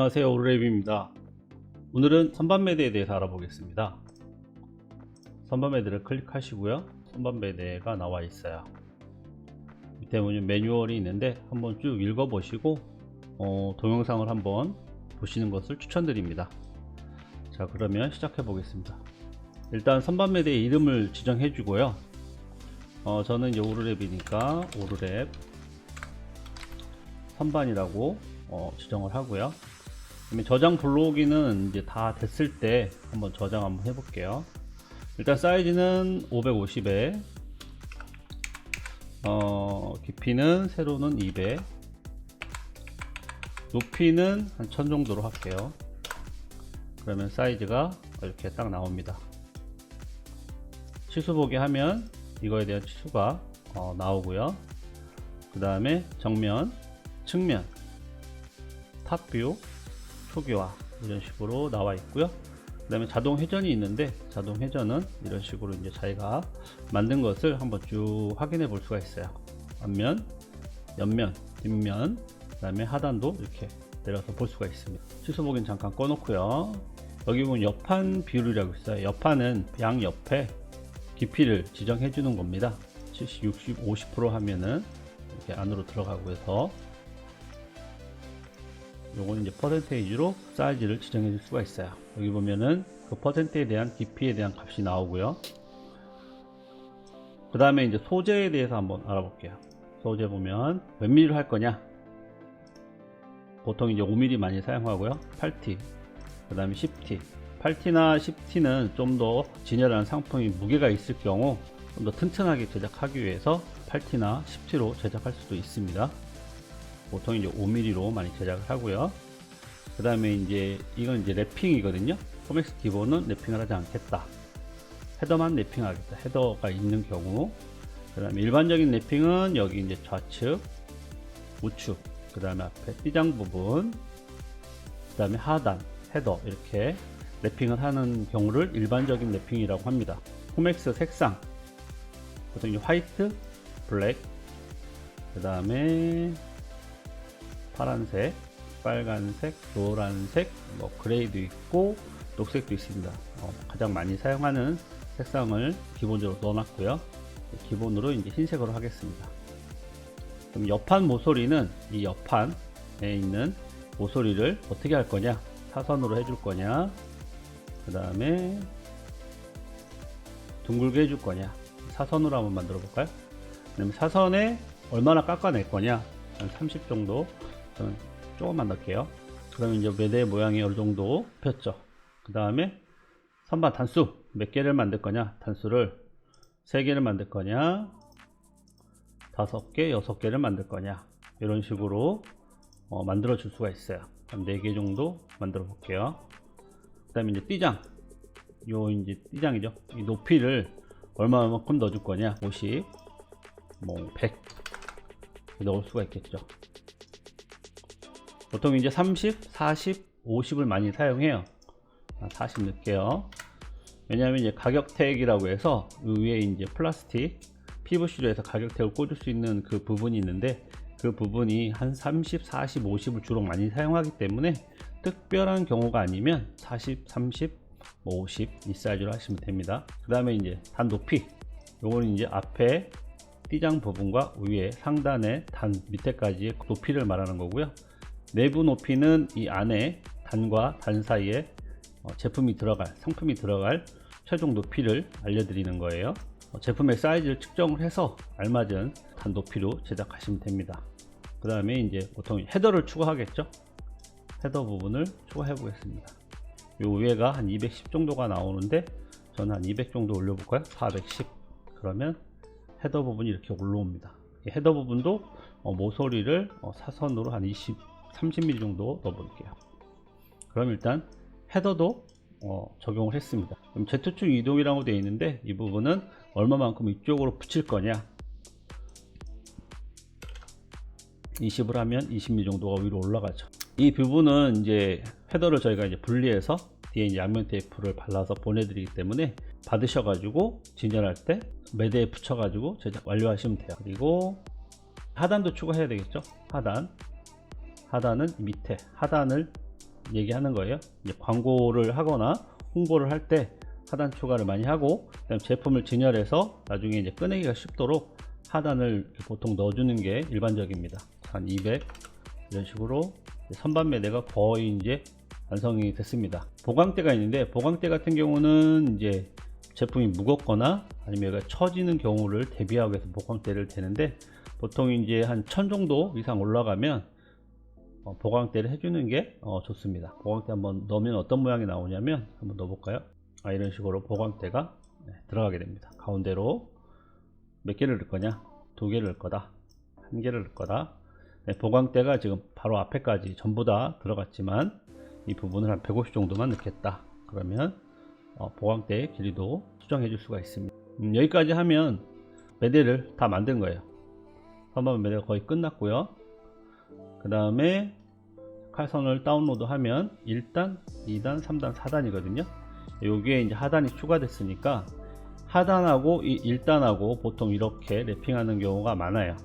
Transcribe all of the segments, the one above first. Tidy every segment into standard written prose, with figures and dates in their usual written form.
안녕하세요, 오르랩입니다. 오늘은 선반 매대에 대해서 알아보겠습니다. 선반 매대를 클릭하시고요, 선반 매대가 나와 있어요. 밑에 보면 매뉴얼이 있는데 한번 쭉 읽어 보시고 동영상을 한번 보시는 것을 추천드립니다. 자, 그러면 시작해 보겠습니다. 일단 선반 매대의 이름을 지정해 주고요. 저는 이제 오르랩이니까 오르랩 선반이라고 지정을 하고요. 그러면 저장 블로기는 이제 다 됐을 때 한번 저장 한번 해볼게요. 일단 사이즈는 550에 깊이는 세로는 200, 높이는 한 1000 정도로 할게요. 그러면 사이즈가 이렇게 딱 나옵니다. 치수 보기 하면 이거에 대한 치수가 나오고요. 그 다음에 정면, 측면, 탑뷰, 초기화 이런 식으로 나와 있고요. 그 다음에 자동 회전이 있는데 자동 회전은 이런 식으로 이제 자기가 만든 것을 한번 쭉 확인해 볼 수가 있어요. 앞면, 옆면, 뒷면, 그 다음에 하단도 이렇게 내려서 볼 수가 있습니다. 치수 보기는 잠깐 꺼놓고요. 여기 보면 옆판 비율이라고 있어요. 옆판은 양 옆에 깊이를 지정해 주는 겁니다. 70, 60, 50% 하면은 이렇게 안으로 들어가고 해서 요거는 이제 퍼센테이지로 사이즈를 지정해 줄 수가 있어요. 여기 보면은 그 퍼센트에 대한 깊이에 대한 값이 나오고요. 그 다음에 이제 소재에 대해서 한번 알아볼게요. 소재 보면 몇 mm로 할 거냐, 보통 이제 5mm 많이 사용하고요. 8T, 그 다음에 10T. 8T나 10T는 좀 더 진열하는 상품이 무게가 있을 경우 좀 더 튼튼하게 제작하기 위해서 8T나 10T로 제작할 수도 있습니다. 보통 이제 5mm로 많이 제작을 하고요. 그 다음에 이제 이건 이제 랩핑이거든요. 코맥스 기본은 랩핑을 하지 않겠다. 헤더만 랩핑하겠다. 헤더가 있는 경우. 그 다음에 일반적인 랩핑은 여기 이제 좌측, 우측, 그 다음에 앞에 띠장 부분, 그 다음에 하단, 헤더 이렇게 랩핑을 하는 경우를 일반적인 랩핑이라고 합니다. 코맥스 색상 보통 이제 화이트, 블랙, 그 다음에 파란색, 빨간색, 노란색, 뭐 그레이도 있고 녹색도 있습니다. 가장 많이 사용하는 색상을 기본적으로 넣어놨고요. 기본으로 이제 흰색으로 하겠습니다. 그럼 옆판 모서리는 이 옆판에 있는 모서리를 어떻게 할 거냐, 사선으로 해줄 거냐, 그 다음에 둥글게 해줄 거냐, 사선으로 한번 만들어 볼까요? 그다음에 사선에 얼마나 깎아낼 거냐, 한 30 정도. 저는 조금만 넣을게요. 그러면 이제 매대 모양이 어느 정도 폈죠. 그 다음에 선반 단수 몇 개를 만들 거냐, 단수를 3개를 만들 거냐, 5개, 6개를 만들 거냐, 이런 식으로 만들어 줄 수가 있어요. 한 4개 정도 만들어 볼게요. 그 다음에 이제 띠장, 요 이제 띠장이죠. 이 높이를 얼마만큼 넣어 줄 거냐, 50, 뭐 100 넣을 수가 있겠죠. 보통 이제 30, 40, 50을 많이 사용해요. 40 넣을게요. 왜냐하면 이제 가격 태그라고 해서 위에 이제 플라스틱 PVC로 해서 가격 태그를 꽂을 수 있는 그 부분이 있는데, 그 부분이 한 30, 40, 50을 주로 많이 사용하기 때문에 특별한 경우가 아니면 40, 30, 50 이 사이즈로 하시면 됩니다. 그 다음에 이제 단 높이, 요거는 이제 앞에 띠장 부분과 위에 상단의 단 밑에까지의 높이를 말하는 거고요. 내부 높이는 이 안에 단과 단 사이에 제품이 들어갈, 상품이 들어갈 최종 높이를 알려드리는 거예요. 제품의 사이즈를 측정을 해서 알맞은 단 높이로 제작하시면 됩니다. 그 다음에 이제 보통 헤더를 추가하겠죠. 헤더 부분을 추가해 보겠습니다. 요 위에가 한 210 정도가 나오는데 저는 한 200 정도 올려볼까요? 410. 그러면 헤더 부분이 이렇게 올라옵니다. 이 헤더 부분도 모서리를 사선으로 한 20, 30mm 정도 넣어 볼게요. 그럼 일단 헤더도 적용을 했습니다. 그럼 Z축 이동이라고 되어 있는데 이 부분은 얼마만큼 이쪽으로 붙일 거냐, 20을 하면 20mm 정도가 위로 올라가죠. 이 부분은 이제 헤더를 저희가 이제 분리해서 뒤에 이제 양면 테이프를 발라서 보내드리기 때문에 받으셔가지고 진열할 때 매대에 붙여가지고 제작 완료하시면 돼요. 그리고 하단도 추가해야 되겠죠. 하단은 밑에 하단을 얘기하는 거예요. 이제 광고를 하거나 홍보를 할 때 하단 추가를 많이 하고, 그다음 제품을 진열해서 나중에 이제 꺼내기가 쉽도록 하단을 보통 넣어주는 게 일반적입니다. 한 200 이런 식으로 선반 매대가 거의 이제 완성이 됐습니다. 보강대가 있는데, 보강대 같은 경우는 이제 제품이 무겁거나 아니면 얘가 처지는 경우를 대비하기 위해서 보강대를 대는데, 보통 이제 한 1000 정도 이상 올라가면 보강대를 해주는 게 좋습니다. 보강대 한번 넣으면 어떤 모양이 나오냐면 한번 넣어볼까요? 이런 식으로 보강대가 들어가게 됩니다. 가운데로 몇 개를 넣을 거냐? 2개를 넣을 거다, 1개를 넣을 거다. 보강대가 지금 바로 앞에까지 전부 다 들어갔지만 이 부분을 한 150 정도만 넣겠다. 그러면 보강대의 길이도 수정해 줄 수가 있습니다. 여기까지 하면 매대를 다 만든 거예요. 선반 매대가 거의 끝났고요. 그 다음에 칼선을 다운로드 하면 1단, 2단, 3단, 4단이거든요. 여기에 이제 하단이 추가됐으니까 하단하고 이 1단하고 보통 이렇게 랩핑하는 경우가 많아요.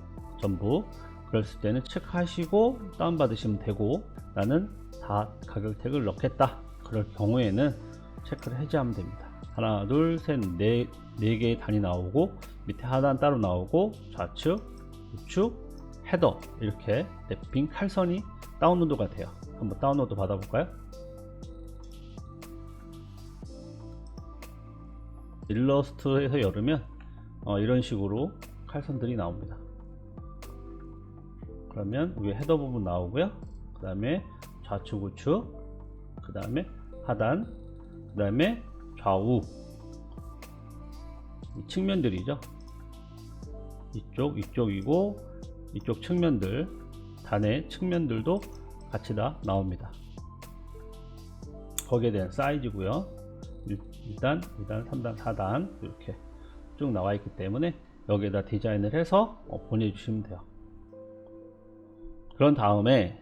전부. 그랬을 때는 체크하시고 다운받으시면 되고, 나는 다 가격 태그를 넣겠다. 그럴 경우에는 체크를 해제하면 됩니다. 하나, 둘, 셋, 네 개의 단이 나오고, 밑에 하단 따로 나오고, 좌측, 우측, 헤더, 이렇게 랩핑 칼선이 다운로드가 돼요. 한번 다운로드 받아볼까요? 일러스트에서 열으면 이런 식으로 칼선들이 나옵니다. 그러면 위에 헤더 부분 나오고요. 그 다음에 좌측 우측, 그 다음에 하단, 그 다음에 좌우, 이 측면들이죠. 이쪽이고 이쪽 측면들, 단의 측면들도 같이 다 나옵니다. 거기에 대한 사이즈고요. 1단, 2단, 3단, 4단 이렇게 쭉 나와 있기 때문에 여기에다 디자인을 해서 보내주시면 돼요. 그런 다음에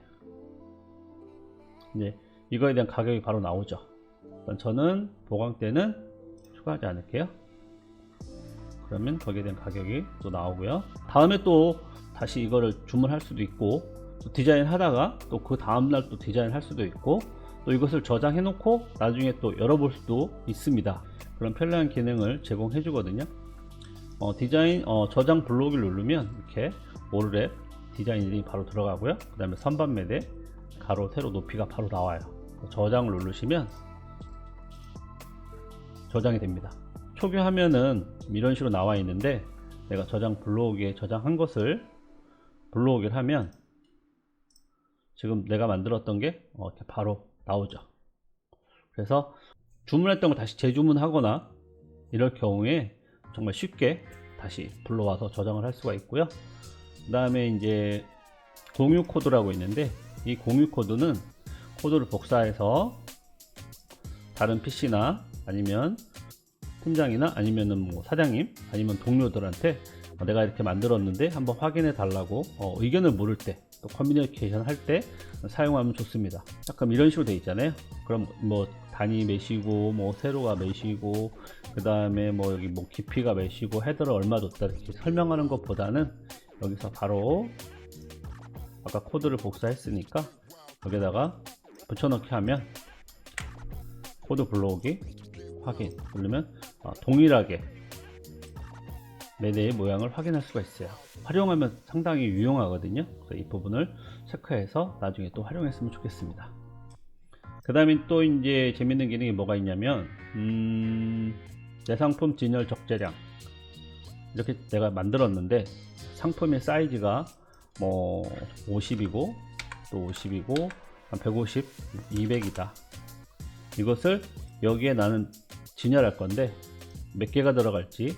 이제 이거에 대한 가격이 바로 나오죠. 저는 보강대는 추가하지 않을게요. 그러면 거기에 대한 가격이 또 나오고요. 다음에 또 다시 이거를 주문할 수도 있고, 또 디자인 하다가 또 그 다음날 또 디자인 할 수도 있고, 또 이것을 저장해 놓고 나중에 또 열어볼 수도 있습니다. 그런 편리한 기능을 제공해 주거든요. 디자인 저장 블록을 누르면 이렇게 오르랩 디자인이 바로 들어가고요. 그 다음에 선반 매대 가로 세로 높이가 바로 나와요. 저장을 누르시면 저장이 됩니다. 초기 화면은 이런 식으로 나와 있는데, 내가 저장 블록에 저장한 것을 블록을 하면 지금 내가 만들었던 게 이렇게 바로 나오죠. 그래서 주문했던 걸 다시 재주문하거나 이럴 경우에 정말 쉽게 다시 불러와서 저장을 할 수가 있고요. 그 다음에 이제 공유 코드라고 있는데, 이 공유 코드는 코드를 복사해서 다른 PC나 아니면 팀장이나 아니면은 뭐 사장님 아니면 동료들한테 내가 이렇게 만들었는데 한번 확인해 달라고 의견을 물을 때, 또 커뮤니케이션 할 때 사용하면 좋습니다. 약간 이런 식으로 돼 있잖아요. 그럼 뭐 단위 몇이고, 뭐 세로가 몇이고, 그 다음에 뭐 여기 뭐 깊이가 몇이고, 헤더를 얼마 줬다 이렇게 설명하는 것보다는 여기서 바로 아까 코드를 복사했으니까 여기다가 붙여넣기 하면 코드 불러오기 확인 누르면 동일하게 매대의 모양을 확인할 수가 있어요. 활용하면 상당히 유용하거든요. 그래서 이 부분을 체크해서 나중에 또 활용했으면 좋겠습니다. 그 다음에 또 이제 재밌는 기능이 뭐가 있냐면 내 상품 진열 적재량, 이렇게 내가 만들었는데 상품의 사이즈가 뭐 50이고 또 50이고 한 150, 200이다. 이것을 여기에 나는 진열할 건데 몇 개가 들어갈지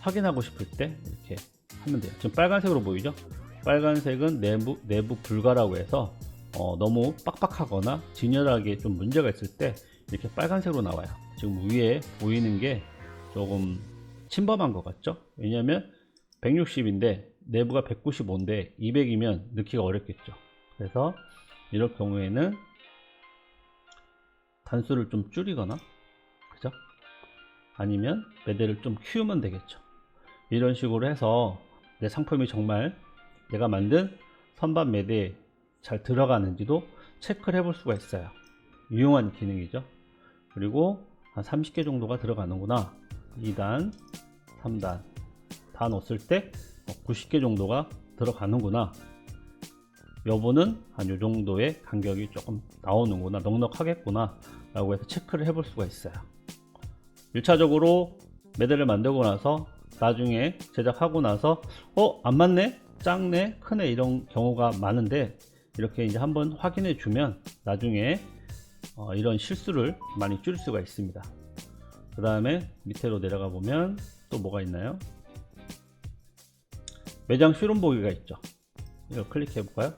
확인하고 싶을 때 이렇게 하면 돼요. 지금 빨간색으로 보이죠? 빨간색은 내부 불가라고 해서 너무 빡빡하거나 진열하기에 좀 문제가 있을 때 이렇게 빨간색으로 나와요. 지금 위에 보이는 게 조금 침범한 것 같죠? 왜냐하면 160인데 내부가 195인데 200이면 넣기가 어렵겠죠. 그래서 이럴 경우에는 단수를 좀 줄이거나, 그죠? 아니면 매대를 좀 키우면 되겠죠. 이런 식으로 해서 내 상품이 정말 내가 만든 선반 매대에 잘 들어가는지도 체크를 해볼 수가 있어요. 유용한 기능이죠. 그리고 한 30개 정도가 들어가는구나. 2단, 3단 다 넣었을 때 90개 정도가 들어가는구나. 여부는 한 요 정도의 간격이 조금 나오는구나, 넉넉하겠구나 라고 해서 체크를 해볼 수가 있어요. 1차적으로 매대를 만들고 나서 나중에 제작하고 나서 안 맞네, 작네, 크네 이런 경우가 많은데, 이렇게 이제 한번 확인해 주면 나중에 이런 실수를 많이 줄일 수가 있습니다. 그 다음에 밑으로 내려가 보면 또 뭐가 있나요? 매장 쇼룸 보기가 있죠. 이걸 클릭해 볼까요?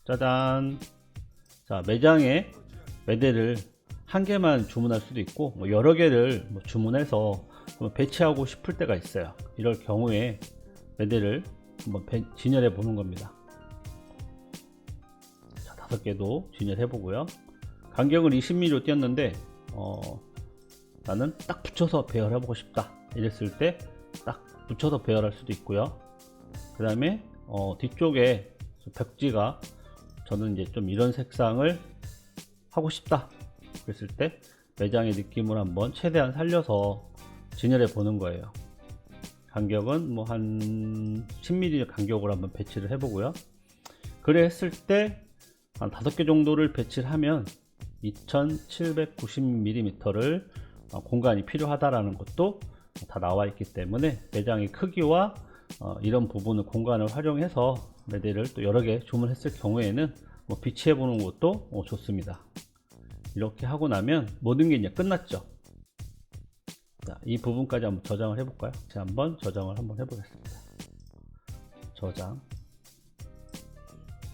짜잔. 자, 매장에 매대를 한 개만 주문할 수도 있고 뭐 여러 개를 주문해서 배치하고 싶을 때가 있어요. 이럴 경우에 매대를 한번 진열해 보는 겁니다. 자, 5개도 진열해 보고요. 간격을 20mm로 띄었는데 나는 딱 붙여서 배열해 보고 싶다 이랬을 때 딱 붙여서 배열할 수도 있고요. 그 다음에 뒤쪽에 벽지가 저는 이제 좀 이런 색상을 하고 싶다 그랬을 때 매장의 느낌을 한번 최대한 살려서 진열해 보는 거예요. 간격은 뭐 한 10mm 간격으로 한번 배치를 해 보고요. 그래 했을 때 한 5개 정도를 배치를 하면 2790mm를 공간이 필요하다라는 것도 다 나와 있기 때문에 매장의 크기와 이런 부분을 공간을 활용해서 매대를 또 여러 개 주문했을 경우에는 비치해 보는 것도 좋습니다. 이렇게 하고 나면 모든 게 이제 끝났죠. 자, 이 부분까지 한번 저장을 해 볼까요? 제가 한번 저장을 한번 해 보겠습니다. 저장.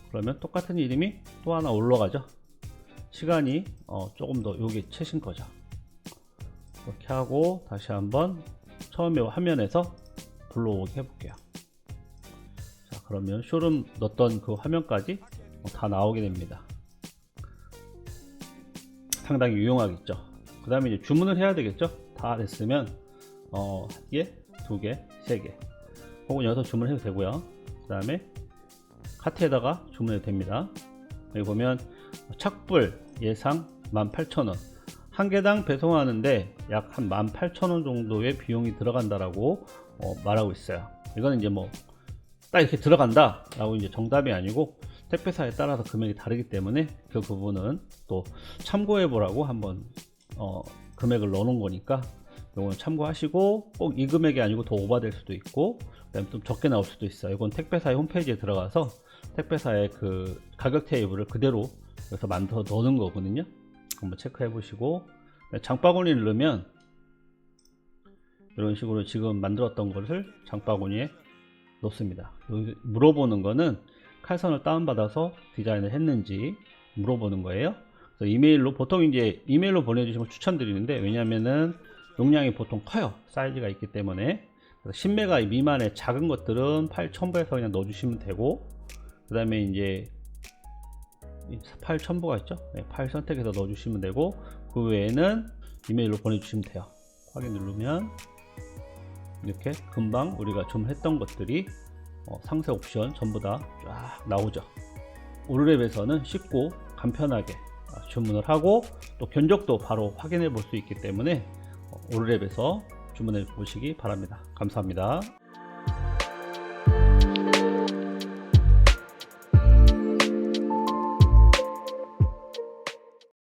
그러면 똑같은 이름이 또 하나 올라가죠. 시간이 조금 더 여기 채신 거죠. 이렇게 하고 다시 한번 처음에 화면에서 불러오게 해볼게요. 자, 그러면 쇼룸 넣었던 그 화면까지 다 나오게 됩니다. 상당히 유용하겠죠. 그 다음에 이제 주문을 해야 되겠죠. 다 됐으면 1개, 2개, 3개 혹은 6 주문해도 되고요. 그 다음에 카트에다가 주문해도 됩니다. 여기 보면 착불 예상 18,000원, 한 개당 배송하는데 약 한 18,000원 정도의 비용이 들어간다라고 말하고 있어요. 이거는 이제 뭐 딱 이렇게 들어간다 라고 이제 정답이 아니고 택배사에 따라서 금액이 다르기 때문에 그 부분은 또 참고해 보라고 한번 금액을 넣어 놓은 거니까 이거는 참고하시고, 꼭 이 금액이 아니고 더 오버될 수도 있고 그다음에 좀 적게 나올 수도 있어요. 이건 택배사의 홈페이지에 들어가서 택배사의 그 가격 테이블을 그대로 여기서 만들어 넣는 거거든요. 한번 체크해 보시고, 장바구니를 넣으면 이런 식으로 지금 만들었던 것을 장바구니에 넣습니다. 여기 물어보는 거는 칼선을 다운받아서 디자인을 했는지 물어보는 거예요. 그래서 이메일로, 보통 이제 이메일로 보내주시면 추천드리는데, 왜냐면은 용량이 보통 커요. 사이즈가 있기 때문에. 10메가 미만의 작은 것들은 파일 첨부해서 그냥 넣어주시면 되고, 그 다음에 이제 파일 첨부가 있죠. 네, 파일 선택해서 넣어주시면 되고, 그 외에는 이메일로 보내주시면 돼요. 확인 누르면 이렇게 금방 우리가 주문했던 것들이 상세 옵션 전부 다 쫙 나오죠. 오르랩에서는 쉽고 간편하게 주문을 하고 또 견적도 바로 확인해 볼 수 있기 때문에 오르랩에서 주문해 보시기 바랍니다. 감사합니다.